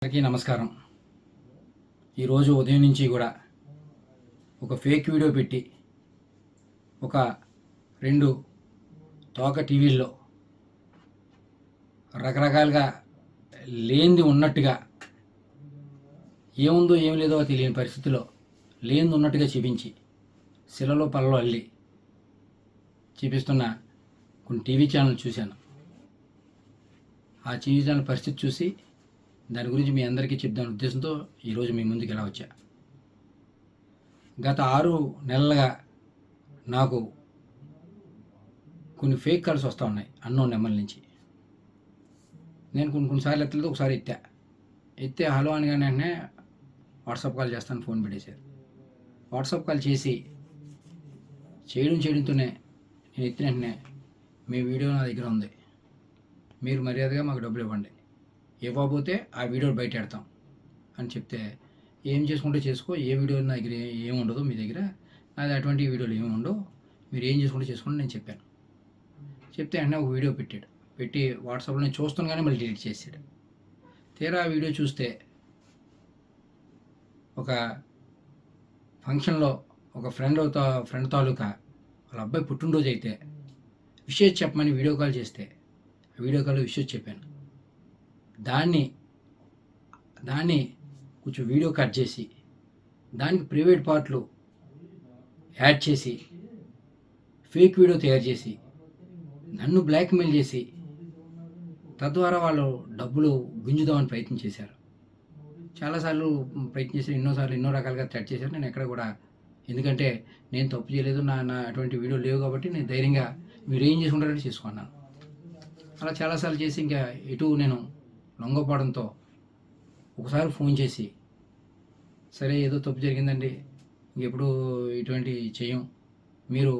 అందరికీ నమస్కారం. ఈరోజు ఉదయం నుంచి కూడా ఒక ఫేక్ వీడియో పెట్టి ఒక 2 తోక టీవీల్లో రకరకాలుగా లేనిది ఉన్నట్టుగా, ఏముందో ఏం లేదో తెలియని పరిస్థితిలో లేనిది ఉన్నట్టుగా చూపించి శిలలో పల్లలో అల్లి చూపిస్తున్న కొన్ని టీవీ ఛానల్ చూశాను. ఆ టీవీ ఛానల్ పరిస్థితి చూసి దాని గురించి మీ అందరికీ చెప్దాని ఉద్దేశంతో ఈరోజు మీ ముందుకు ఎలా వచ్చా. గత 6 నెలలుగా నాకు కొన్ని ఫేక్ కాల్స్ వస్తూ ఉన్నాయి అన్నోన్ నెంబర్ నుంచి. నేను కొన్నిసార్లు ఎత్తలేదు, ఒకసారి ఎత్తే హలో అని కానీ వెంటనే వాట్సాప్ కాల్ చేస్తాను ఫోన్ పెట్టేశారు. వాట్సాప్ కాల్ చేయడంతోనే నేను ఎత్తిన వెంటనే మీ వీడియో నా దగ్గర ఉంది, మీరు మర్యాదగా మాకు డబ్బులు ఇవ్వండి, ఇవ్వకపోతే ఆ వీడియో బయట పెడతాం అని చెప్తే, ఏం చేసుకుంటే చేసుకో, ఏ వీడియో నా దగ్గర ఏముండదు, మీ దగ్గర అది అటువంటి వీడియోలు ఏమి ఉండవు, మీరు ఏం చేసుకుంటే చేసుకోండి నేను చెప్పాను. చెప్తే వెంటనే ఒక వీడియో పెట్టి వాట్సాప్లో నేను చూస్తాను కానీ మళ్ళీ డిలీట్ చేసాడు. తీరా ఆ వీడియో చూస్తే ఒక ఫంక్షన్లో ఒక ఫ్రెండ్ తాలూకా వాళ్ళ అబ్బాయి పుట్టినరోజు అయితే విషయం చెప్పమని వీడియో కాల్ చేస్తే ఆ వీడియో కాల్లో విషయం చెప్పాను. దాన్ని కొంచెం వీడియో కట్ చేసి దానికి ప్రైవేట్ పార్ట్లు యాడ్ చేసి ఫేక్ వీడియో తయారు చేసి నన్ను బ్లాక్మెయిల్ చేసి తద్వారా వాళ్ళు డబ్బులు గుంజుదామని ప్రయత్నం చేశారు. చాలాసార్లు ప్రయత్నం చేశారు, ఎన్నో రకాలుగా థ్రెట్ చేశారు. నేను ఎక్కడ కూడా, ఎందుకంటే నేను తప్పు చేయలేదు, నా అటువంటి వీడియో లేవు కాబట్టి నేను ధైర్యంగా మీరు ఏం చేసుకుంటారంటే చేసుకున్నాను. అలా చాలాసార్లు చేసి ఇంకా ఎటు నేను లొంగపోవడంతో ఒకసారి ఫోన్ చేసి, సరే ఏదో తప్పు జరిగిందండి, ఇంకెప్పుడు ఇటువంటి చేయం, మీరు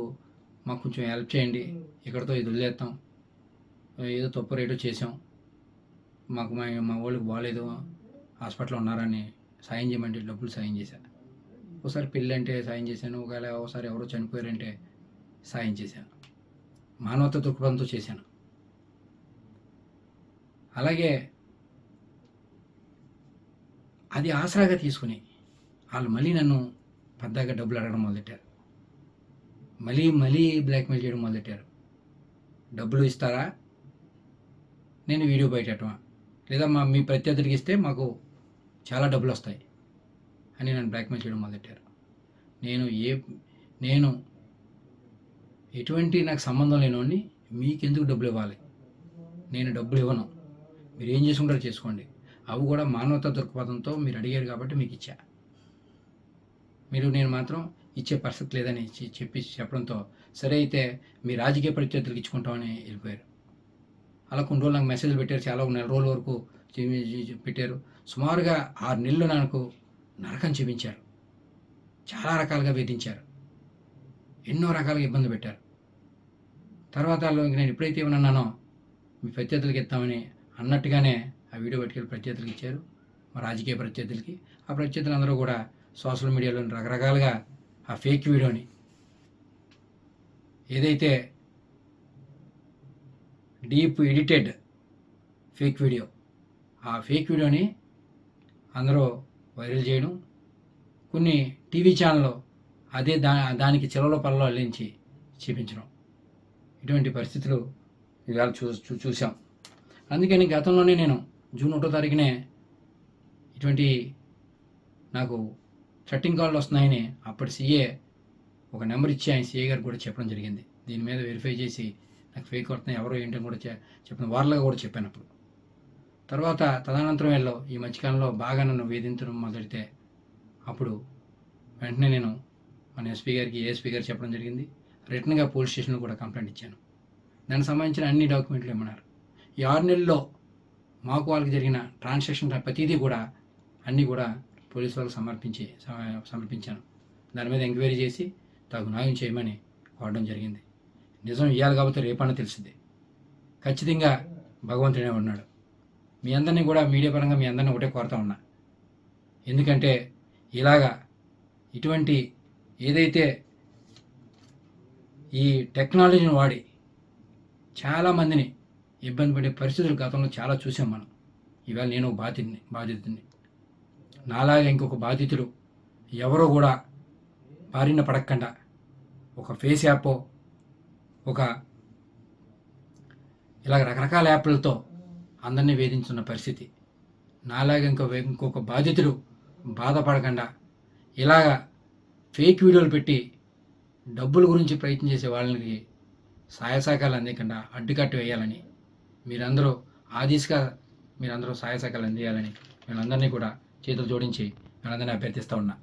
మాకు కొంచెం హెల్ప్ చేయండి, ఇక్కడితో ఇది వదిలేస్తాం, ఏదో తప్పు రేటో చేసాం, మాకు మా వాళ్ళకి బాగాలేదు, హాస్పిటల్లో ఉన్నారని సాయం చేయమంటే డబ్బులు సాయం చేశాను. ఒకసారి పెళ్ళి అంటే సాయం చేశాను, ఒకసారి ఎవరో చనిపోయారంటే సాయం చేశాను, మానవత దృక్పథంతో చేశాను. అలాగే అది ఆసరాగా తీసుకుని వాళ్ళు మళ్ళీ నన్ను పెద్దగా డబ్బులు అడగడం మొదలెట్టారు, మళ్ళీ బ్లాక్మెయిల్ చేయడం మొదలెట్టారు. డబ్బులు ఇస్తారా, నేను వీడియో బయటమా, లేదా మీ ప్రత్యర్థులకి ఇస్తే మాకు చాలా డబ్బులు వస్తాయి అని నన్ను బ్లాక్మెయిల్ చేయడం మొదలెట్టారు. నేను ఎటువంటి నాకు సంబంధం లేనివాడిని, మీకెందుకు డబ్బులు ఇవ్వాలి, నేను డబ్బులు ఇవ్వను, మీరు ఏం చేసుకుంటారో చేసుకోండి, అవి కూడా మానవతా దృక్పథంతో మీరు అడిగారు కాబట్టి మీకు ఇచ్చా, నేను మాత్రం ఇచ్చే పరిస్థితి లేదని చెప్పడంతో, సరే అయితే మీ రాజకీయ ప్రత్యర్థులకు ఇచ్చుకుంటామని వెళ్ళిపోయారు. అలా కొన్ని రోజులు నాకు మెసేజ్లు పెట్టారు, చాలా 1 నెల రోజుల వరకు పెట్టారు. సుమారుగా 6 నెలలు నాకు నరకం చూపించారు, చాలా రకాలుగా వేధించారు, ఎన్నో రకాలుగా ఇబ్బంది పెట్టారు. తర్వాత నేను ఎప్పుడైతే ఏమన్నానో మీ ప్రత్యర్థులకి ఇస్తామని అన్నట్టుగానే ఆ వీడియో పట్టుకెళ్ళి ప్రత్యర్థులకి ఇచ్చారు, మా రాజకీయ ప్రత్యర్థులకి. ఆ ప్రత్యర్థులందరూ కూడా సోషల్ మీడియాలో రకరకాలుగా ఆ ఫేక్ వీడియోని, ఏదైతే డీప్ ఎడిటెడ్ ఫేక్ వీడియో, ఆ ఫేక్ వీడియోని అందరూ వైరల్ చేయడం, కొన్ని టీవీ ఛానల్లో అదే దానికి చెలలో పల్లలో అల్లించి చూపించడం, ఇటువంటి పరిస్థితులు ఇవాళ చూసాం. అందుకని గతంలోనే నేను జూన్ 1వ తారీఖునే ఇటువంటి నాకు థ్రెట్టింగ్ కాల్లు వస్తున్నాయని అప్పటి సీఏ ఒక నెంబర్ ఇచ్చి ఆయన సీఏ గారికి కూడా చెప్పడం జరిగింది. దీని మీద వెరిఫై చేసి నాకు ఫేక్ వస్తున్నాయి, ఎవరో ఏంటని కూడా చెప్పిన వార్తలుగా కూడా చెప్పాను అప్పుడు. తర్వాత తదనంతరం ఈ మధ్యకాలంలో బాగా నన్ను వేధించడం మొదలెడితే అప్పుడు వెంటనే నేను మన ఎస్పీ గారికి, ఏఎస్పీ గారికి చెప్పడం జరిగింది. రిటర్న్గా పోలీస్ స్టేషన్లో కూడా కంప్లైంట్ ఇచ్చాను. దానికి సంబంధించిన అన్ని డాక్యుమెంట్లు ఇమ్మన్నారు. ఈ 6 నెలల్లో మాకు వాళ్ళకి జరిగిన ట్రాన్సాక్షన్ ప్రతిదీ కూడా అన్నీ కూడా పోలీసు వాళ్ళకి సమర్పించాను. దాని మీద ఎంక్వైరీ చేసి తగు న్యాయం చేయమని కోరడం జరిగింది. నిజం ఇవ్వాలి కాబట్టి రేపన్నా తెలిసింది. ఖచ్చితంగా భగవంతుడే ఉన్నాడు. మీ అందరినీ కూడా మీడియా పరంగా మీ అందరినీ ఒకటే కోరుతా ఉన్నా, ఎందుకంటే ఇలాగా ఇటువంటి ఏదైతే ఈ టెక్నాలజీని వాడి చాలామందిని ఇబ్బంది పడే పరిస్థితులు గతంలో చాలా చూసాం మనం. ఇవాళ నేను బాధితుడిని. నాలాగా ఇంకొక బాధితుడు ఎవరో కూడా బారిన పడకుండా ఒక ఫేస్ యాప్, ఒక ఇలాగ రకరకాల యాప్లతో అందరినీ వేధించున్న పరిస్థితి. నాలాగా ఇంకొక బాధితుడు బాధపడకుండా ఇలాగా ఫేక్ వీడియోలు పెట్టి డబ్బుల గురించి ప్రయత్నం చేసే వాళ్ళకి సహాయ సహకారాలు అందకుండా అడ్డుకట్ట వేయాలని మీరందరూ ఆ దిశగా మీరందరూ సహాయ సహకారాలు అందియాలని వీళ్ళందరినీ కూడా చేతులు జోడించి వీళ్ళందరినీ అభ్యర్థిస్తూ ఉన్నా.